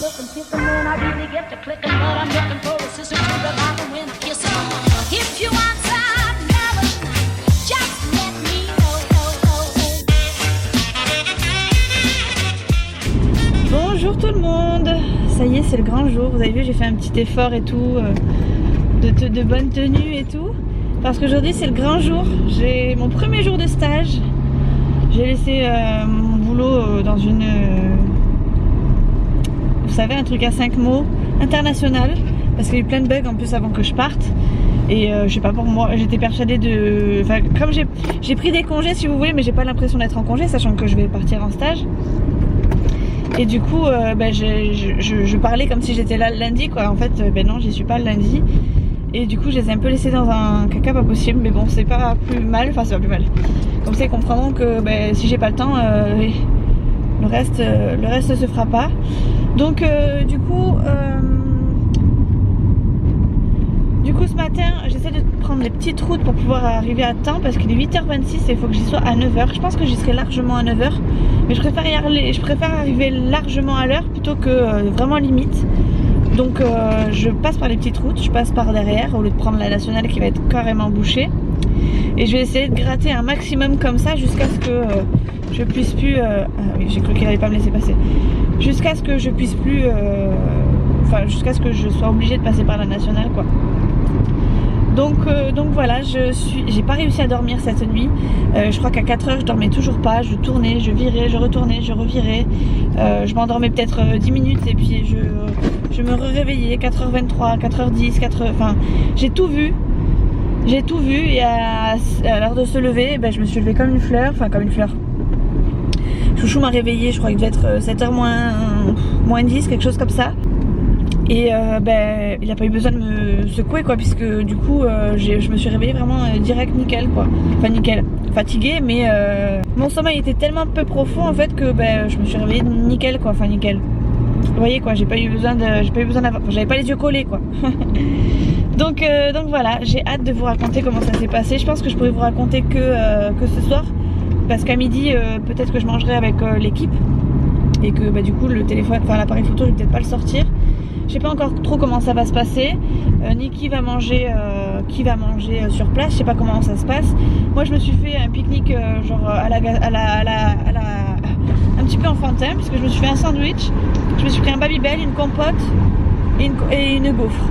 looking, kissing when I really get to clicking, but I'm looking for a sister to the bottom when I kiss her. If you want some melody, just let me know. Bonjour tout le monde, ça y est, c'est le grand jour. Vous avez vu, j'ai fait un petit effort et tout, de bonne tenue et tout, parce qu'aujourd'hui c'est le grand jour. J'ai mon premier jour de stage. J'ai laissé mon boulot dans une, vous savez, un truc à 5 mots, international, parce qu'il y a eu plein de bugs en plus avant que je parte. Et je sais pas, pour moi, j'étais persuadée de... Enfin, comme j'ai pris des congés si vous voulez, mais j'ai pas l'impression d'être en congé, sachant que je vais partir en stage. Et du coup, je parlais comme si j'étais là le lundi, quoi. En fait, non, j'y suis pas le lundi. Et du coup, je les ai un peu laissés dans un caca pas possible. Mais bon, c'est pas plus mal. Enfin, c'est pas plus mal. Comme ça, ils comprendront que si j'ai pas le temps, le reste se fera pas. Donc, du coup, ce matin, j'essaie de prendre les petites routes pour pouvoir arriver à temps parce qu'il est 8h26 et il faut que j'y sois à 9h. Je pense que j'y serai largement à 9h, mais je préfère arriver largement à l'heure plutôt que vraiment limite. Donc je passe par les petites routes, je passe par derrière au lieu de prendre la nationale qui va être carrément bouchée. Et je vais essayer de gratter un maximum comme ça jusqu'à ce que je puisse plus... Ah oui, j'ai cru qu'il n'allait pas me laisser passer. Jusqu'à ce que je puisse plus... Enfin, jusqu'à ce que je sois obligée de passer par la nationale, quoi. Donc voilà, j'ai pas réussi à dormir cette nuit. Je crois qu'à 4h je dormais toujours pas. Je tournais, je virais, je retournais, je revirais. Je m'endormais peut-être 10 minutes et puis je me réveillais 4h23, 4h10, 4h... Enfin, j'ai tout vu. J'ai tout vu et à l'heure de se lever, je me suis levée comme une fleur. Enfin, comme une fleur. Chouchou m'a réveillée, je crois qu'il devait être 7h moins 10, quelque chose comme ça. Et il n'a pas eu besoin de me secouer, quoi, puisque du coup je me suis réveillée vraiment direct nickel, quoi. Enfin nickel, fatiguée, mais mon sommeil était tellement peu profond en fait que je me suis réveillée nickel, quoi. Enfin nickel. Vous voyez, quoi, j'avais pas les yeux collés, quoi. donc voilà, j'ai hâte de vous raconter comment ça s'est passé. Je pense que je pourrais vous raconter que ce soir, parce qu'à midi peut-être que je mangerai avec l'équipe et que du coup le téléphone, enfin l'appareil photo, je vais peut-être pas le sortir. Je sais pas encore trop comment ça va se passer, ni qui va manger sur place, je sais pas comment ça se passe. Moi je me suis fait un pique-nique genre un petit peu enfantin, puisque je me suis fait un sandwich, je me suis pris un Babybel, une compote et une gaufre.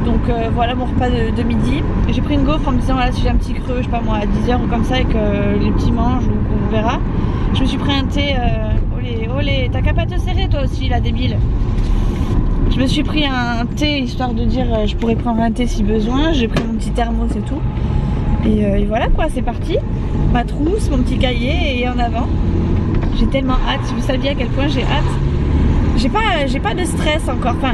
Donc voilà mon repas de midi. J'ai pris une gaufre en me disant voilà, si j'ai un petit creux, je sais pas moi, à 10h ou comme ça et que les petits mangent ou qu'on verra. Je me suis pris un thé, olé, t'as qu'à pas te serrer toi aussi la débile. Je me suis pris un thé histoire de dire je pourrais prendre un thé si besoin. J'ai pris mon petit thermos et tout. Et voilà quoi, c'est parti. Ma trousse, mon petit cahier et en avant. J'ai tellement hâte. Si vous saviez à quel point j'ai hâte. J'ai pas de stress encore. Enfin,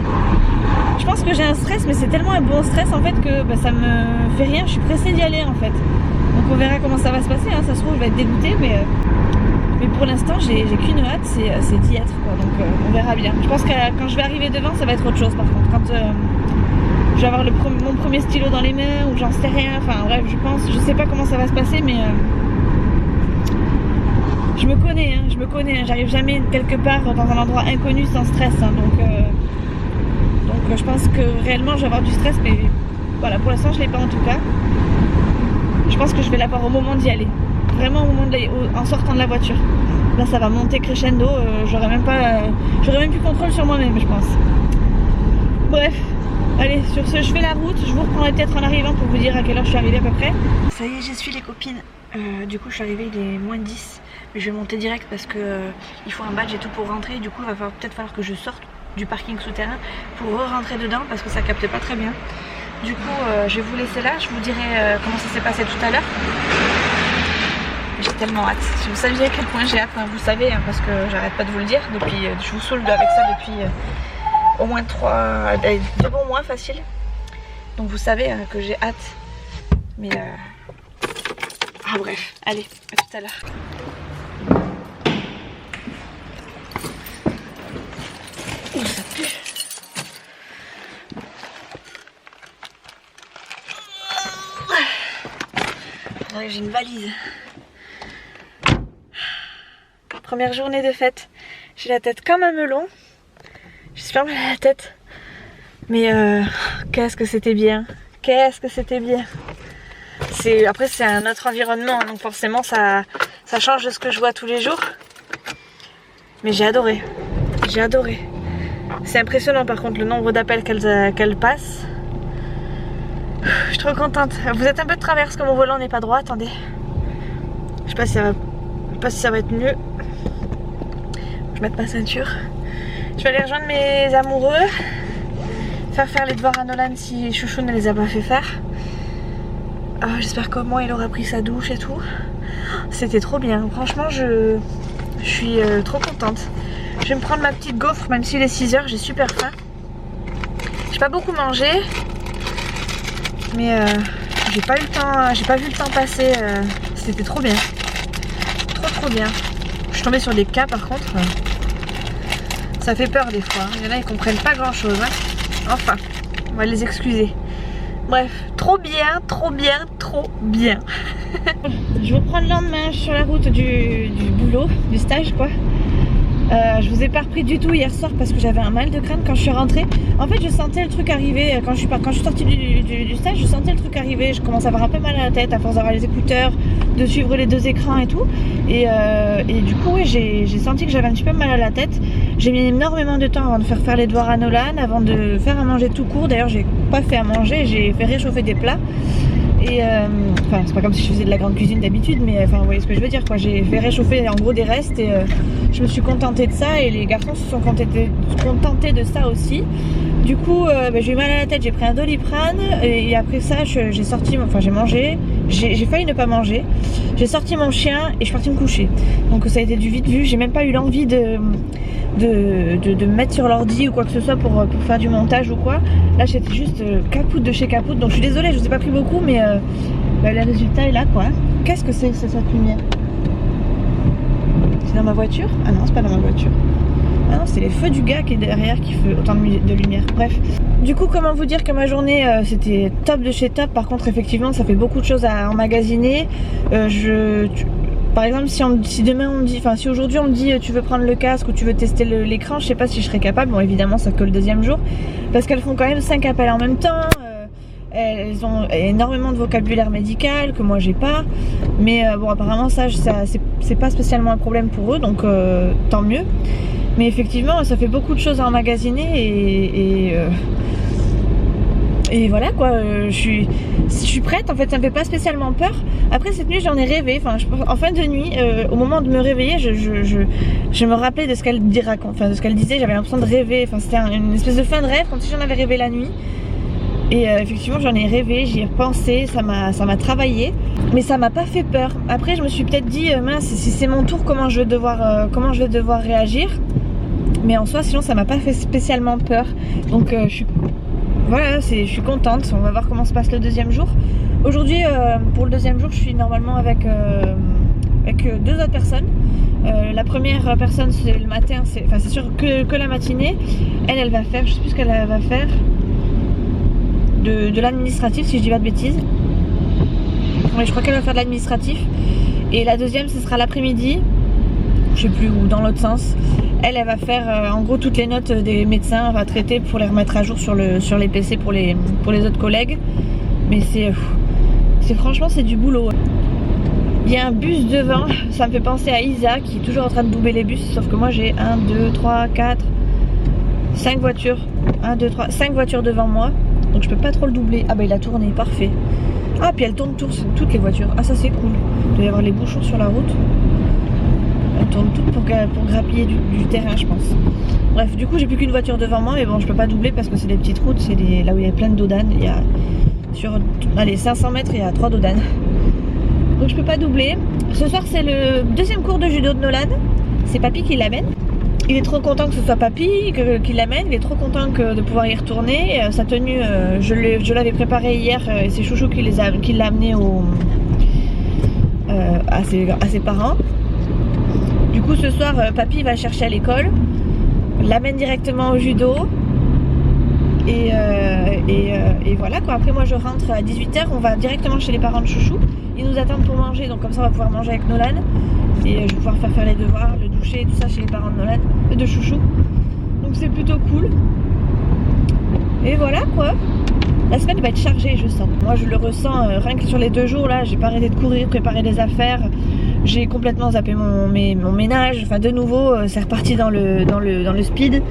je pense que j'ai un stress, mais c'est tellement un bon stress en fait que ça me fait rien. Je suis pressée d'y aller en fait. Donc on verra comment ça va se passer. Hein. Ça se trouve, je vais être dégoûtée, mais pour l'instant j'ai qu'une hâte, c'est d'y être, quoi. Donc on verra bien. Je pense que quand je vais arriver devant ça va être autre chose par contre. Quand je vais avoir mon premier stylo dans les mains ou j'en sais rien, enfin bref, je sais pas comment ça va se passer, mais je me connais, j'arrive jamais quelque part dans un endroit inconnu sans stress, hein. Donc je pense que réellement je vais avoir du stress, mais voilà, pour l'instant je l'ai pas en tout cas. Je pense que je vais l'avoir au moment d'y aller. Vraiment au moment en sortant de la voiture. Là ça va monter crescendo, j'aurai même plus contrôle sur moi-même, je pense. Bref, allez, sur ce je fais la route, je vous reprendrai peut-être en arrivant pour vous dire à quelle heure je suis arrivée à peu près. Ça y est, j'y suis les copines. Du coup je suis arrivée, il est moins 10, mais je vais monter direct parce que il faut un badge et tout pour rentrer. Du coup il va peut-être falloir que je sorte du parking souterrain pour re-rentrer dedans parce que ça capte pas très bien. Du coup je vais vous laisser là, je vous dirai comment ça s'est passé tout à l'heure. J'ai tellement hâte. Si vous saviez à quel point j'ai hâte, hein, vous savez, hein, parce que j'arrête pas de vous le dire depuis. Je vous saoule avec ça depuis au moins 2 bons mois facile. Donc vous savez hein, que j'ai hâte. Mais ah bref, allez, à tout à l'heure. Ouh, ça pue. J'ai une valise. Première journée de fête. J'ai la tête comme un melon. J'ai super mal à la tête. Mais qu'est-ce que c'était bien. Qu'est-ce que c'était bien. Après c'est un autre environnement, donc forcément ça change de ce que je vois tous les jours. Mais j'ai adoré. J'ai adoré. C'est impressionnant par contre le nombre d'appels qu'elle passe. Je suis trop contente. Vous êtes un peu de travers parce que mon volant n'est pas droit, attendez. Je sais pas si ça va être mieux. Je vais mettre ma ceinture. Je vais aller rejoindre mes amoureux. Faire les devoirs à Nolan si Chouchou ne les a pas fait faire. J'espère qu'au moins il aura pris sa douche et tout. C'était trop bien. Franchement je suis trop contente. Je vais me prendre ma petite gaufre même s'il est 6 h, j'ai super faim. J'ai pas beaucoup mangé. Mais j'ai pas vu le temps passer. C'était trop bien. Trop bien. Je suis tombée sur des cas par contre. Ça fait peur des fois. Il y en a ils comprennent pas grand chose. Enfin, on va les excuser. Bref, trop bien. Je vous reprends le lendemain sur la route du boulot, du stage quoi. Je vous ai pas repris du tout hier soir parce que j'avais un mal de crâne quand je suis rentrée. En fait je sentais le truc arriver quand je suis sortie du stage, je sentais le truc arriver. Je commence à avoir un peu mal à la tête à force d'avoir les écouteurs, de suivre les 2 écrans et tout. Et du coup oui, j'ai senti que j'avais un petit peu mal à la tête. J'ai mis énormément de temps avant de faire les devoirs à Nolan, avant de faire à manger tout court. D'ailleurs j'ai pas fait à manger, j'ai fait réchauffer des plats. Et enfin c'est pas comme si je faisais de la grande cuisine d'habitude, mais enfin vous voyez ce que je veux dire quoi. J'ai fait réchauffer en gros des restes et je me suis contentée de ça et les garçons se sont contentés de ça aussi. Du coup j'ai eu mal à la tête, j'ai pris un Doliprane et après ça j'ai sorti, enfin j'ai mangé, j'ai failli ne pas manger, j'ai sorti mon chien et je suis partie me coucher. Donc ça a été du vite vu, j'ai même pas eu l'envie de me mettre sur l'ordi ou quoi que ce soit pour faire du montage ou quoi. Là j'étais juste capoute de chez capoute, donc je suis désolée, je vous ai pas pris beaucoup mais le résultat est là quoi. Qu'est-ce que c'est cette lumière? C'est dans ma voiture? Ah non, c'est pas dans ma voiture. Ah non, c'est les feux du gars qui est derrière qui fait autant de lumière. Bref. Du coup, comment vous dire que ma journée c'était top de chez top. Par contre, effectivement, ça fait beaucoup de choses à emmagasiner. Par exemple, si demain on me dit, enfin si aujourd'hui on me dit tu veux prendre le casque ou tu veux tester l'écran, je sais pas si je serais capable. Bon, évidemment, ça que le deuxième jour. Parce qu'elles font quand même 5 appels en même temps. Elles ont énormément de vocabulaire médical que moi j'ai pas. Mais bon, apparemment, ça c'est pas spécialement un problème pour eux, donc tant mieux. Mais effectivement, ça fait beaucoup de choses à emmagasiner et voilà quoi, je suis prête, en fait ça me fait pas spécialement peur. Après cette nuit j'en ai rêvé, enfin en fin de nuit, au moment de me réveiller, je me rappelais de ce qu'elle disait, j'avais l'impression de rêver, enfin c'était une espèce de fin de rêve, comme si j'en avais rêvé la nuit. Et effectivement j'en ai rêvé, j'y ai repensé, ça m'a travaillé, mais ça m'a pas fait peur. Après je me suis peut-être dit, mince, si c'est mon tour, comment je vais devoir réagir. Mais en soi sinon ça m'a pas fait spécialement peur. Donc voilà, je suis contente, on va voir comment se passe le deuxième jour. Aujourd'hui, pour le deuxième jour, je suis normalement avec 2 autres personnes. La première personne, c'est le matin, c'est sûr que la matinée. Elle va faire, je sais plus ce qu'elle va faire, de l'administratif, si je dis pas de bêtises. Ouais, je crois qu'elle va faire de l'administratif. Et la deuxième, ce sera l'après-midi, je sais plus où, dans l'autre sens. Elle va faire en gros toutes les notes des médecins, elle va traiter pour les remettre à jour sur les PC pour les autres collègues. Mais franchement c'est du boulot. Il y a un bus devant, ça me fait penser à Isa qui est toujours en train de doubler les bus, sauf que moi j'ai 1, 2, 3, 4, 5 voitures. 1, 2, 3, 5 voitures devant moi, donc je peux pas trop le doubler. Ah bah il a tourné, parfait. Ah puis elle tourne toutes les voitures, ah ça c'est cool. Il doit y avoir les bouchons sur la route. Elles tournent toutes pour grappiller du terrain je pense. Bref, du coup j'ai plus qu'une voiture devant moi, mais bon je peux pas doubler parce que c'est des petites routes, c'est là où il y a plein de dodanes. Il y a sur 500 mètres il y a 3 dodanes. Donc je peux pas doubler. Ce soir c'est le deuxième cours de judo de Nolan. C'est papy qui l'amène. Il est trop content que ce soit papy qui l'amène. Il est trop content de pouvoir y retourner. Sa tenue, je l'avais préparée hier et c'est Chouchou qui l'a amené à ses parents. Du coup ce soir papy va chercher à l'école, l'amène directement au judo et voilà quoi. Après moi je rentre à 18 h, on va directement chez les parents de Chouchou, ils nous attendent pour manger, donc comme ça on va pouvoir manger avec Nolan et je vais pouvoir faire les devoirs, le doucher et tout ça chez les parents de Chouchou. Donc c'est plutôt cool. Et voilà quoi. La semaine va être chargée, je sens. Moi je le ressens rien que sur les 2 jours là, j'ai pas arrêté de courir, préparer des affaires. J'ai complètement zappé mon ménage. Enfin de nouveau c'est reparti dans le speed.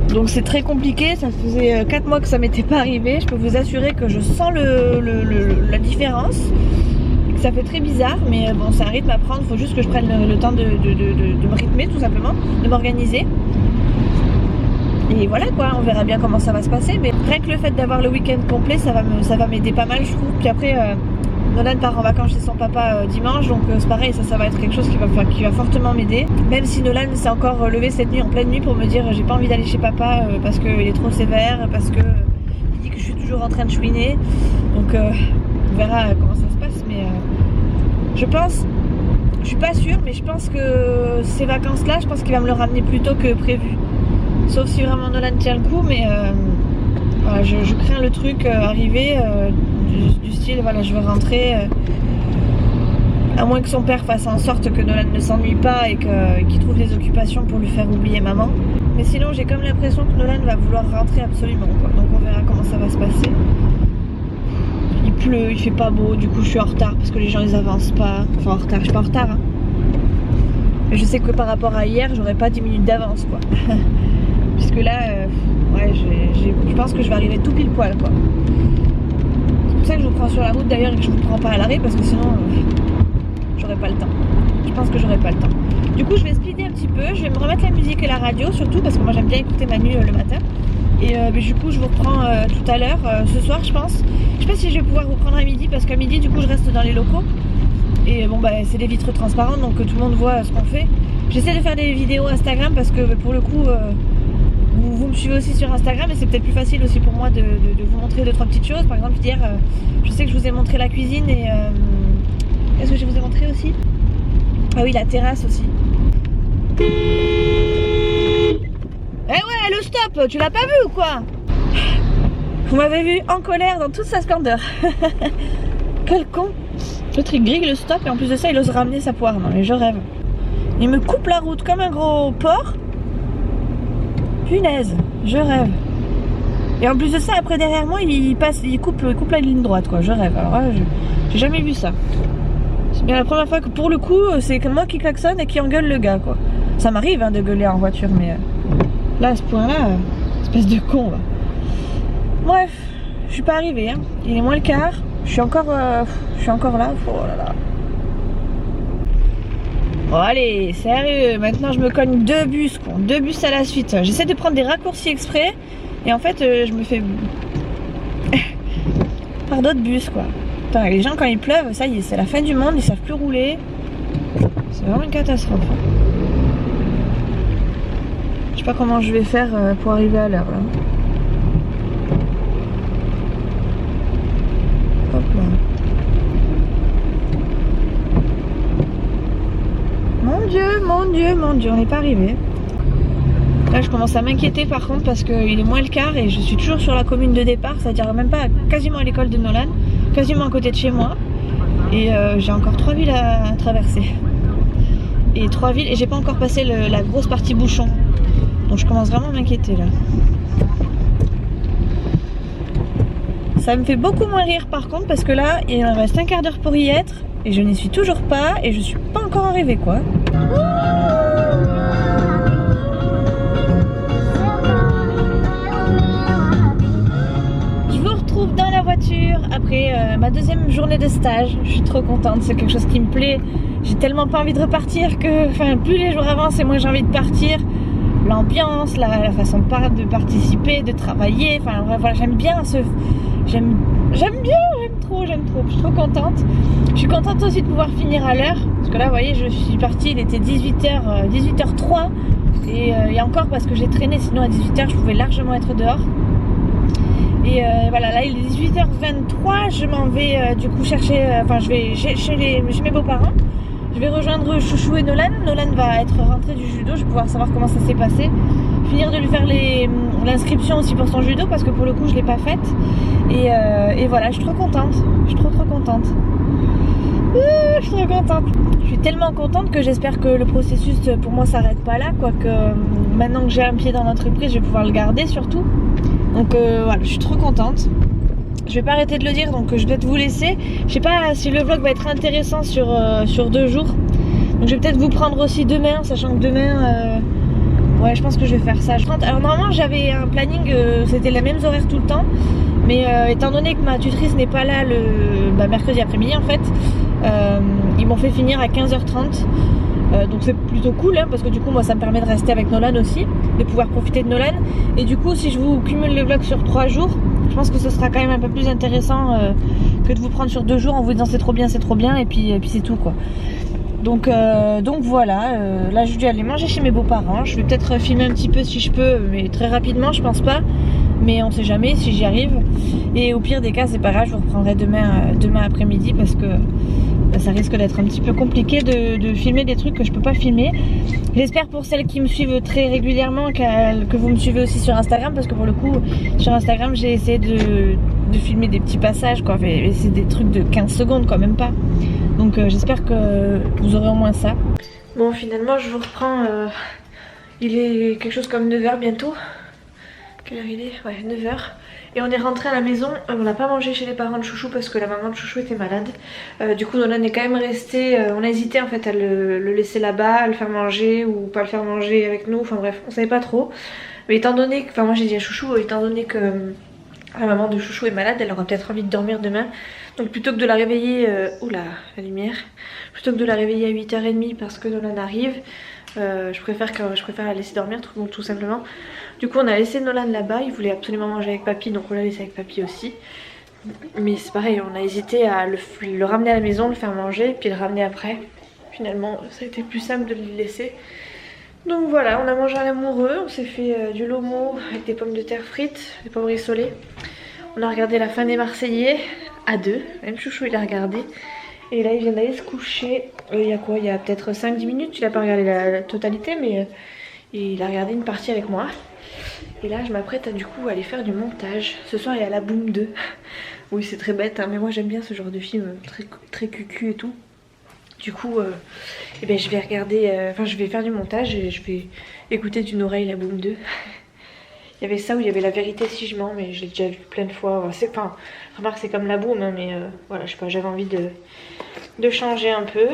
Donc c'est très compliqué, ça faisait 4 mois que ça m'était pas arrivé. Je peux vous assurer que je sens la différence. Et que ça fait très bizarre, mais bon c'est un rythme à prendre, il faut juste que je prenne le temps de me rythmer tout simplement, de m'organiser. Et voilà quoi, on verra bien comment ça va se passer. Mais rien que le fait d'avoir le week-end complet, ça va m'aider pas mal je trouve. Puis après Nolan part en vacances chez son papa dimanche, donc c'est pareil, ça va être quelque chose qui va fortement m'aider. Même si Nolan s'est encore levé cette nuit en pleine nuit pour me dire j'ai pas envie d'aller chez papa parce qu'il est trop sévère, parce que il dit que je suis toujours en train de chouiner. Donc on verra comment ça se passe, mais je pense, je suis pas sûre, mais je pense que ces vacances-là, je pense qu'il va me le ramener plus tôt que prévu. Sauf si vraiment Nolan tient le coup, mais voilà, je crains le truc arriver du style, voilà, je vais rentrer, à moins que son père fasse en sorte que Nolan ne s'ennuie pas et qu'il trouve des occupations pour lui faire oublier maman. Mais sinon, j'ai comme l'impression que Nolan va vouloir rentrer absolument, quoi. Donc on verra comment ça va se passer. Il pleut, il fait pas beau, du coup je suis en retard parce que les gens ils avancent pas. Enfin en retard, je suis pas en retard, hein. Mais je sais que par rapport à hier, j'aurais pas 10 minutes d'avance, quoi. Puisque là, ouais, je pense que je vais arriver tout pile poil, quoi. C'est pour ça que je vous prends sur la route d'ailleurs et que je vous prends pas à l'arrêt parce que sinon, j'aurais pas le temps. Je pense que j'aurais pas le temps. Du coup, je vais splitter un petit peu, je vais me remettre la musique et la radio surtout parce que moi j'aime bien écouter Manu le matin. Et du coup, je vous reprends tout à l'heure, ce soir, je pense. Je sais pas si je vais pouvoir vous prendre à midi parce qu'à midi, du coup, je reste dans les locaux. Et bon, bah, c'est des vitres transparentes donc tout le monde voit ce qu'on fait. J'essaie de faire des vidéos Instagram parce que pour le coup, vous me suivez aussi sur Instagram et c'est peut-être plus facile aussi pour moi de vous montrer 2-3 petites choses. Par exemple, hier, je sais que je vous ai montré la cuisine et qu'est-ce que je vous ai montré aussi? Ah oui, la terrasse aussi. Eh ouais, le stop, tu l'as pas vu ou quoi? Vous m'avez vu en colère dans toute sa splendeur. Quel con. L'autre il grille le stop et en plus de ça il ose ramener sa poire. Non mais je rêve. Il me coupe la route comme un gros porc. Punaise, je rêve. Et en plus de ça, après derrière moi, il coupe la ligne droite, quoi. Je rêve. Alors là, j'ai jamais vu ça. C'est bien la première fois que pour le coup, c'est que moi qui klaxonne et qui engueule le gars, quoi. Ça m'arrive hein, de gueuler en voiture, mais là, à ce point-là, espèce de con, là. Bref, je suis pas arrivée, hein. Il est moins le quart. Je suis encore là. Oh là là. Bon allez, sérieux, maintenant je me cogne 2 bus, quoi. 2 bus à la suite. J'essaie de prendre des raccourcis exprès et en fait je me fais par d'autres bus, quoi. Putain, les gens quand il pleuve, ça y est, c'est la fin du monde, ils savent plus rouler. C'est vraiment une catastrophe. Je sais pas comment je vais faire pour arriver à l'heure là. Hop là. Mon Dieu, on n'est pas arrivé. Là, je commence à m'inquiéter par contre parce qu'il est moins le quart et je suis toujours sur la commune de départ, c'est-à-dire même pas quasiment à l'école de Nolan, quasiment à côté de chez moi. Et j'ai encore 3 villes à traverser. Et 3 villes, et j'ai pas encore passé la grosse partie bouchon. Donc je commence vraiment à m'inquiéter là. Ça me fait beaucoup moins rire par contre parce que là, il me reste un quart d'heure pour y être. Et je n'y suis toujours pas et je suis pas encore arrivée, quoi. Je vous retrouve dans la voiture après ma 2e journée de stage. Je suis trop contente, c'est quelque chose qui me plaît. J'ai tellement pas envie de repartir que plus les jours avancent et moins j'ai envie de partir. L'ambiance, la façon de participer, de travailler, voilà, j'aime bien j'aime trop, je suis trop contente. Je suis contente aussi de pouvoir finir à l'heure, parce que là, vous voyez, je suis partie, il était 18h03, et encore parce que j'ai traîné, sinon à 18h, je pouvais largement être dehors. Et voilà, là, il est 18h23, je m'en vais du coup chercher, je vais chez mes beaux-parents. Je vais rejoindre Chouchou et Nolan. Nolan va être rentré du judo, je vais pouvoir savoir comment ça s'est passé. Finir de lui faire l'inscription aussi pour son judo parce que pour le coup je l'ai pas faite. Et voilà, je suis trop contente. Je suis trop contente. Je suis tellement contente que j'espère que le processus pour moi s'arrête pas là, quoi, que maintenant que j'ai un pied dans l'entreprise, je vais pouvoir le garder surtout. Donc voilà, je suis trop contente. Je vais pas arrêter de le dire, donc je vais peut-être vous laisser. Je sais pas si le vlog va être intéressant sur 2 jours. Donc je vais peut-être vous prendre aussi demain, sachant que demain, ouais, je pense que je vais faire ça. Alors normalement j'avais un planning, c'était les mêmes horaires tout le temps. Mais étant donné que ma tutrice n'est pas là le mercredi après-midi en fait, ils m'ont fait finir à 15h30. Donc c'est plutôt cool hein, parce que du coup moi ça me permet de rester avec Nolan aussi, de pouvoir profiter de Nolan. Et du coup si je vous cumule les vlogs sur 3 jours, je pense que ce sera quand même un peu plus intéressant que de vous prendre sur 2 jours en vous disant c'est trop bien et puis c'est tout quoi. Donc voilà, là je dois aller manger chez mes beaux-parents. Je vais peut-être filmer un petit peu si je peux, mais très rapidement je pense pas. Mais on sait jamais si j'y arrive. Et au pire des cas c'est pas grave, je vous reprendrai demain après-midi parce que ça risque d'être un petit peu compliqué de filmer des trucs que je peux pas filmer. J'espère pour celles qui me suivent très régulièrement que vous me suivez aussi sur Instagram, parce que pour le coup sur Instagram j'ai essayé de filmer des petits passages quoi, mais c'est des trucs de 15 secondes quoi, même pas. Donc j'espère que vous aurez au moins ça. Bon finalement je vous reprends, il est quelque chose comme 9h bientôt. Quelle heure il est? Ouais, 9h. Et on est rentré à la maison, on n'a pas mangé chez les parents de Chouchou parce que la maman de Chouchou était malade. Du coup Nolan est quand même resté, on a hésité en fait à le laisser là-bas, à le faire manger ou pas le faire manger avec nous, enfin bref, on savait pas trop. Mais étant donné que, enfin moi j'ai dit à Chouchou, étant donné que la maman de Chouchou est malade, elle aura peut-être envie de dormir demain. Donc plutôt que de la réveiller, oula la lumière, plutôt que de la réveiller à 8h30 parce que Nolan arrive, je préfère la laisser dormir tout simplement. Du coup on a laissé Nolan là-bas, il voulait absolument manger avec papy, donc on l'a laissé avec papy aussi. Mais c'est pareil, on a hésité à le ramener à la maison, le faire manger, puis le ramener après. Finalement ça a été plus simple de le laisser. Donc voilà, on a mangé à l'amoureux, on s'est fait du lomo avec des pommes de terre frites, des pommes rissolées. On a regardé la fin des Marseillais à 2, même Chouchou il a regardé. Et là il vient d'aller se coucher, il y a quoi, il y a peut-être 5-10 minutes, il a pas regardé la totalité mais il a regardé une partie avec moi. Et là je m'apprête à du coup aller faire du montage. Ce soir il y a la Boom 2. Oui c'est très bête hein, mais moi j'aime bien ce genre de film très cucu et tout. Du coup eh ben, je vais regarder, je vais faire du montage et je vais écouter d'une oreille la Boom 2. Il y avait ça où il y avait La Vérité si je mens, mais je l'ai déjà vu plein de fois. Enfin, remarque c'est comme la Boom hein, mais voilà, je sais pas, j'avais envie de changer un peu.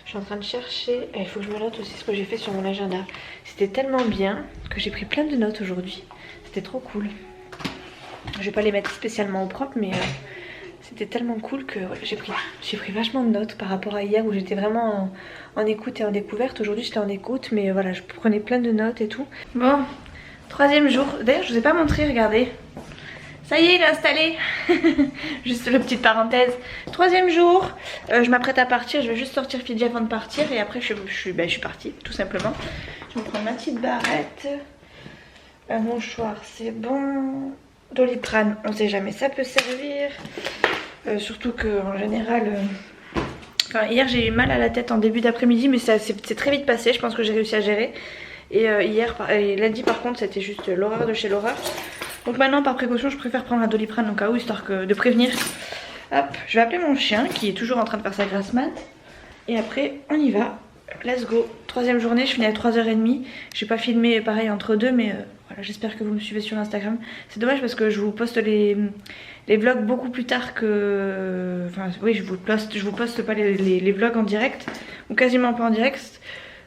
Je suis en train de chercher, il faut que je me note aussi ce que j'ai fait sur mon agenda. C'était tellement bien que j'ai pris plein de notes aujourd'hui. C'était trop cool. Je vais pas les mettre spécialement au propre, mais c'était tellement cool que ouais, j'ai pris vachement de notes par rapport à hier où j'étais vraiment en écoute et en découverte. Aujourd'hui j'étais en écoute, mais voilà, je prenais plein de notes et tout. Bon, 3e jour. D'ailleurs je vous ai pas montré, regardez. Ça y est, il est installé. Juste la petite parenthèse. 3e jour, je m'apprête à partir. Je vais juste sortir Fidji avant de partir. Et après je suis partie, tout simplement. Je vais me prendre ma petite barrette. Un mouchoir, c'est bon. Doliprane, on sait jamais, ça peut servir. Surtout que en général... Enfin, hier j'ai eu mal à la tête en début d'après-midi. Mais c'est très vite passé, je pense que j'ai réussi à gérer. Et lundi par contre c'était juste l'horreur de chez l'horreur. Donc maintenant par précaution je préfère prendre la Doliprane au cas où, histoire de prévenir. Hop, je vais appeler mon chien qui est toujours en train de faire sa grasse mat. Et après on y va, let's go. 3e journée, je finis à 3h30. J'ai pas filmé pareil entre deux, mais voilà, j'espère que vous me suivez sur Instagram. C'est dommage parce que je vous poste les vlogs beaucoup plus tard que... Enfin oui, je vous poste pas les vlogs en direct, ou quasiment pas en direct.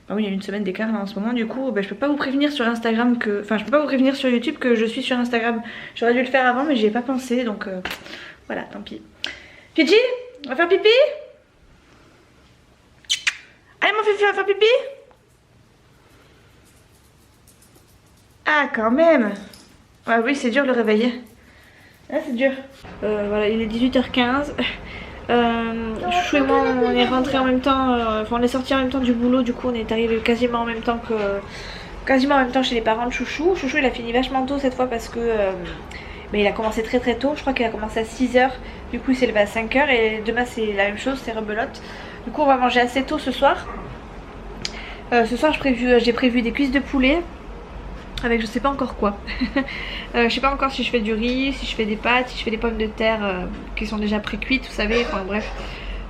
Ah oui, il y a une semaine d'écart là en ce moment, du coup je peux pas vous prévenir sur Instagram que... Enfin je peux pas vous prévenir sur YouTube que je suis sur Instagram. J'aurais dû le faire avant mais j'y ai pas pensé, donc voilà, tant pis. Fidji, on va faire pipi? Allez mon Fifi, on va faire pipi? Ah quand même. Ah oui c'est dur de le réveiller. Ah c'est dur. Voilà, il est 18h15. Chouchou et moi on est rentrés en même temps, on est sortis en même temps du boulot, du coup on est arrivé quasiment en même temps chez les parents de Chouchou. Chouchou il a fini vachement tôt cette fois parce que il a commencé très tôt, je crois qu'il a commencé à 6h, du coup il s'est levé à 5h et demain c'est la même chose, c'est rebelote. Du coup on va manger assez tôt ce soir. Ce soir j'ai prévu des cuisses de poulet avec je sais pas encore quoi. Je sais pas encore si je fais du riz, si je fais des pâtes, si je fais des pommes de terre qui sont déjà pré-cuites, vous savez, enfin bref.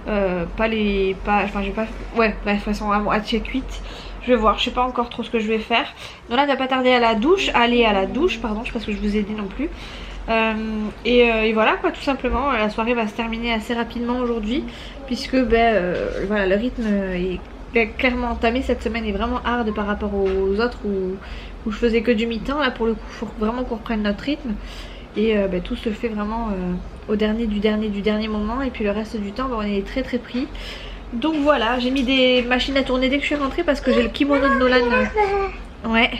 Enfin je vais pas... Ouais bref, elles sont à moitié cuites. Je vais voir, je sais pas encore trop ce que je vais faire. Nolan va pas tarder à la douche, aller à la douche, pardon, je sais pas ce que je vous ai dit non plus. Et voilà quoi, tout simplement, la soirée va se terminer assez rapidement aujourd'hui, puisque voilà, le rythme est clairement entamé. Cette semaine est vraiment hard par rapport aux autres où je faisais que du mi-temps. Là pour le coup, il faut vraiment qu'on reprenne notre rythme. Et tout se fait vraiment au dernier moment. Et puis le reste du temps, on est très très pris. Donc voilà, j'ai mis des machines à tourner dès que je suis rentrée parce que j'ai le kimono de Nolan. Ouais,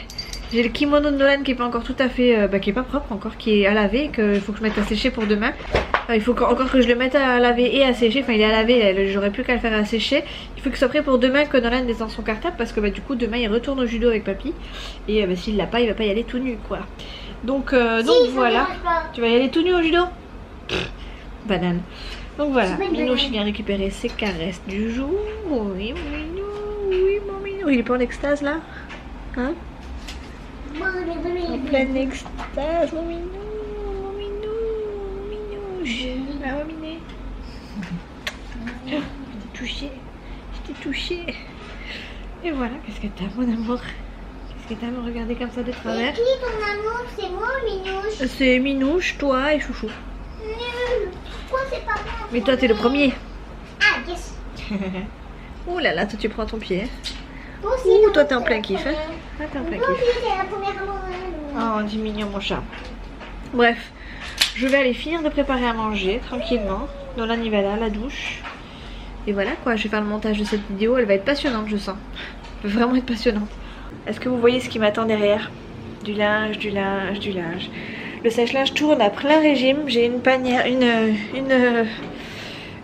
j'ai le kimono de Nolan qui est pas encore tout à fait, qui est pas propre encore, qui est à laver, qu'il faut que je mette à sécher pour demain. Il faut encore que je le mette à laver et à sécher. Enfin, il est à laver, j'aurais plus qu'à le faire à sécher. Il faut que ce soit prêt pour demain, que Nolan descende son cartable parce que du coup demain il retourne au judo avec papy. Et s'il l'a pas, il va pas y aller tout nu quoi. Donc voilà. Tu vas y aller tout nu au judo? Banane. Donc voilà, Minouche vient récupérer ses caresses du jour. Oui, mon minou, oui, mon minou. Il est pas en extase là? Hein? En pleine extase, mon minou, mon minou, mon minouche. Ah ouais, miné. Je t'ai touché, je t'ai touché. Et voilà, qu'est-ce que t'as, mon amour? Qu'est-ce que t'as à me regarder comme ça de travers? C'est qui ton amour? C'est moi ou Minouche? C'est Minouche, toi et Chouchou. Pourquoi c'est pas moi? Mais toi, t'es le premier. Ah, yes. Ouh là là, toi tu prends ton pied. Toi aussi, Ouh, non, toi t'es en c'est plein la kiff. Hein. première. Ah, t'es en plein Toi kiff. aussi, c'est la première amour. Oh, dis mignon mon chat. Bref, je vais aller finir de préparer à manger tranquillement. Nolan y va là, à la douche. Et voilà quoi, je vais faire le montage de cette vidéo. Elle va être passionnante, je sens. Elle va vraiment être passionnante. Est-ce que vous voyez ce qui m'attend derrière? Du linge, du linge, du linge. Le sèche-linge tourne à plein régime. J'ai une panière,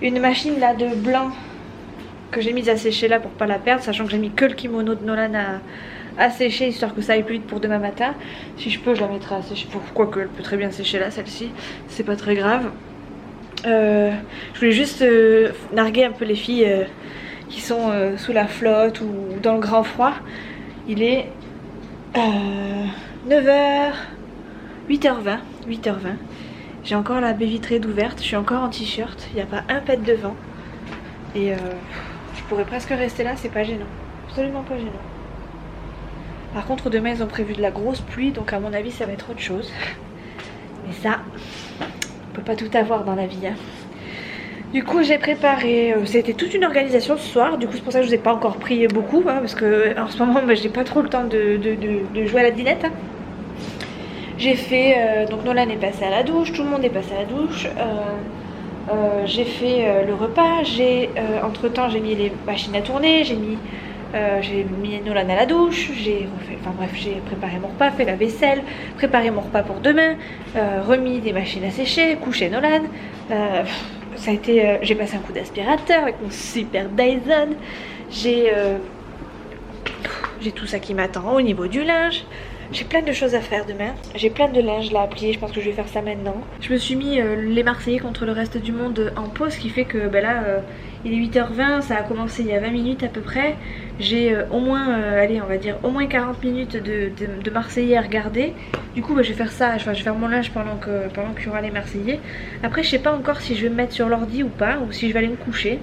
une machine là de blanc que j'ai mise à sécher là pour pas la perdre, sachant que j'ai mis que le kimono de Nolan à sécher histoire que ça aille plus vite pour demain matin. Si je peux, je la mettrai à sécher. Quoique elle peut très bien sécher là, celle-ci, c'est pas très grave. Je voulais juste narguer un peu les filles qui sont sous la flotte ou dans le grand froid. Il est 9h, 8h20. J'ai encore la baie vitrée d'ouverte, je suis encore en t-shirt, il n'y a pas un pet de vent. Et je pourrais presque rester là, c'est pas gênant. Absolument pas gênant. Par contre demain ils ont prévu de la grosse pluie, donc à mon avis ça va être autre chose. Mais ça, on peut pas tout avoir dans la vie. Hein. Du coup j'ai préparé, c'était toute une organisation ce soir, du coup c'est pour ça que je vous ai pas encore pris beaucoup, hein, parce que en ce moment j'ai pas trop le temps de jouer à la dinette. Hein. J'ai fait, donc Nolan est passé à la douche, tout le monde est passé à la douche. J'ai fait le repas, entre temps j'ai mis les machines à tourner, j'ai mis Nolan à la douche, j'ai préparé mon repas, fait la vaisselle, préparé mon repas pour demain, remis des machines à sécher, couché Nolan. Ça a été, j'ai passé un coup d'aspirateur avec mon super Dyson. J'ai tout ça qui m'attend au niveau du linge. J'ai plein de choses à faire demain. J'ai plein de linge là à plier, je pense que je vais faire ça maintenant. Je me suis mis les Marseillais contre le reste du monde en pause, ce qui fait que là il est 8h20, ça a commencé il y a 20 minutes à peu près. J'ai au moins, allez on va dire au moins 40 minutes de Marseillais à regarder. Du coup je vais faire ça, je vais faire mon linge pendant qu'il y aura les Marseillais. Après je sais pas encore si je vais me mettre sur l'ordi ou pas, ou si je vais aller me coucher.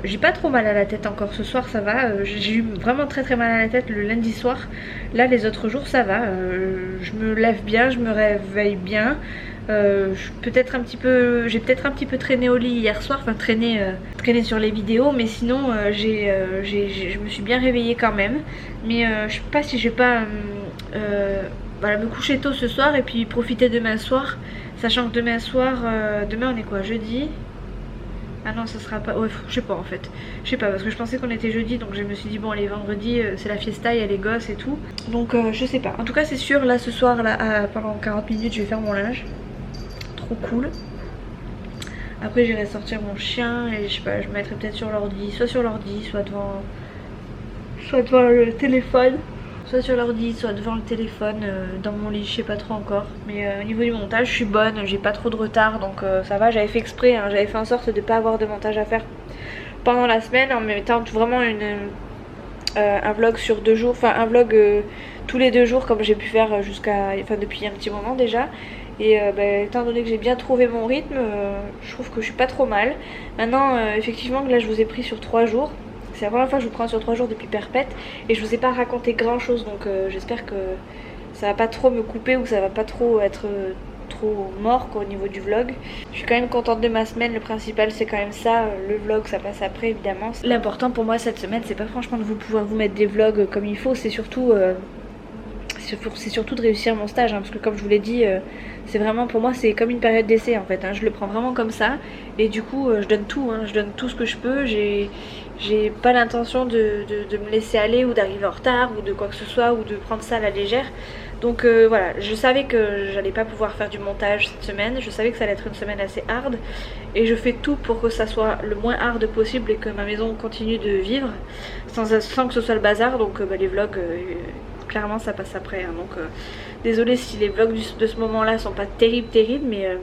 J'ai pas trop mal à la tête encore ce soir, ça va. J'ai eu vraiment très mal à la tête le lundi soir. Là les autres jours ça va, je me lève bien, je me réveille bien. J'ai peut-être un petit peu traîné au lit hier soir, enfin traîné sur les vidéos, mais sinon je me suis bien réveillée quand même. Mais je sais pas si je vais pas me coucher tôt ce soir et puis profiter demain soir, sachant que demain soir, demain on est quoi, jeudi? Ah non, ça sera pas. Ouais, je sais pas en fait. Je sais pas parce que je pensais qu'on était jeudi, donc je me suis dit bon, allez, vendredi c'est la fiesta, il y a les gosses et tout. Donc je sais pas. En tout cas, c'est sûr, là ce soir, là pendant 40 minutes, je vais faire mon linge. Trop cool. Après, j'irai sortir mon chien et je sais pas, je me mettrai peut-être sur l'ordi, soit devant le téléphone. Soit sur l'ordi, soit devant le téléphone, dans mon lit, je sais pas trop encore. Mais au niveau du montage, je suis bonne, j'ai pas trop de retard, donc ça va. J'avais fait exprès, hein, j'avais fait en sorte de pas avoir de montage à faire pendant la semaine, en mettant vraiment un vlog sur 2 jours, enfin un vlog tous les 2 jours, comme j'ai pu faire depuis un petit moment déjà. Et étant donné que j'ai bien trouvé mon rythme, je trouve que je suis pas trop mal. Maintenant, effectivement, là je vous ai pris sur 3 jours. C'est la première fois que je vous prends sur 3 jours depuis perpète et je vous ai pas raconté grand chose, donc j'espère que ça va pas trop me couper ou ça va pas trop être trop mort quoi, au niveau du vlog. Je suis quand même contente de ma semaine, le principal c'est quand même ça, le vlog ça passe après évidemment. L'important pour moi cette semaine c'est pas franchement de pouvoir vous mettre des vlogs comme il faut, c'est surtout de réussir mon stage hein, parce que comme je vous l'ai dit c'est vraiment pour moi c'est comme une période d'essai en fait hein, je le prends vraiment comme ça et du coup je donne tout hein, je donne tout ce que je peux, j'ai pas l'intention de me laisser aller ou d'arriver en retard ou de quoi que ce soit ou de prendre ça à la légère. Donc voilà, je savais que j'allais pas pouvoir faire du montage cette semaine, je savais que ça allait être une semaine assez hard et je fais tout pour que ça soit le moins hard possible et que ma maison continue de vivre sans que ce soit le bazar. Donc les vlogs clairement ça passe après hein. Donc désolée si les vlogs de ce moment là sont pas terribles mais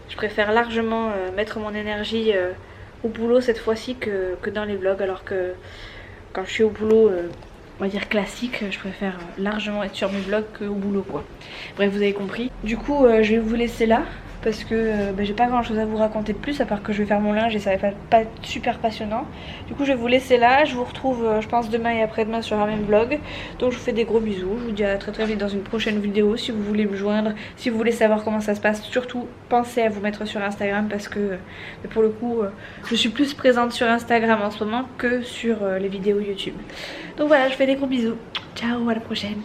je préfère largement mettre mon énergie au boulot cette fois-ci que dans les vlogs, alors que quand je suis au boulot on va dire classique, je préfère largement être sur mes vlogs qu'au boulot quoi. Bref vous avez compris. Du coup je vais vous laisser là parce que j'ai pas grand chose à vous raconter de plus à part que je vais faire mon linge et ça va pas être super passionnant. Du coup je vais vous laisser là, je vous retrouve je pense demain et après-demain sur un même vlog. Donc je vous fais des gros bisous, je vous dis à très vite dans une prochaine vidéo. Si vous voulez me joindre, si vous voulez savoir comment ça se passe, surtout pensez à vous mettre sur Instagram parce que pour le coup je suis plus présente sur Instagram en ce moment que sur les vidéos YouTube. Donc voilà, je fais des gros bisous, ciao, à la prochaine.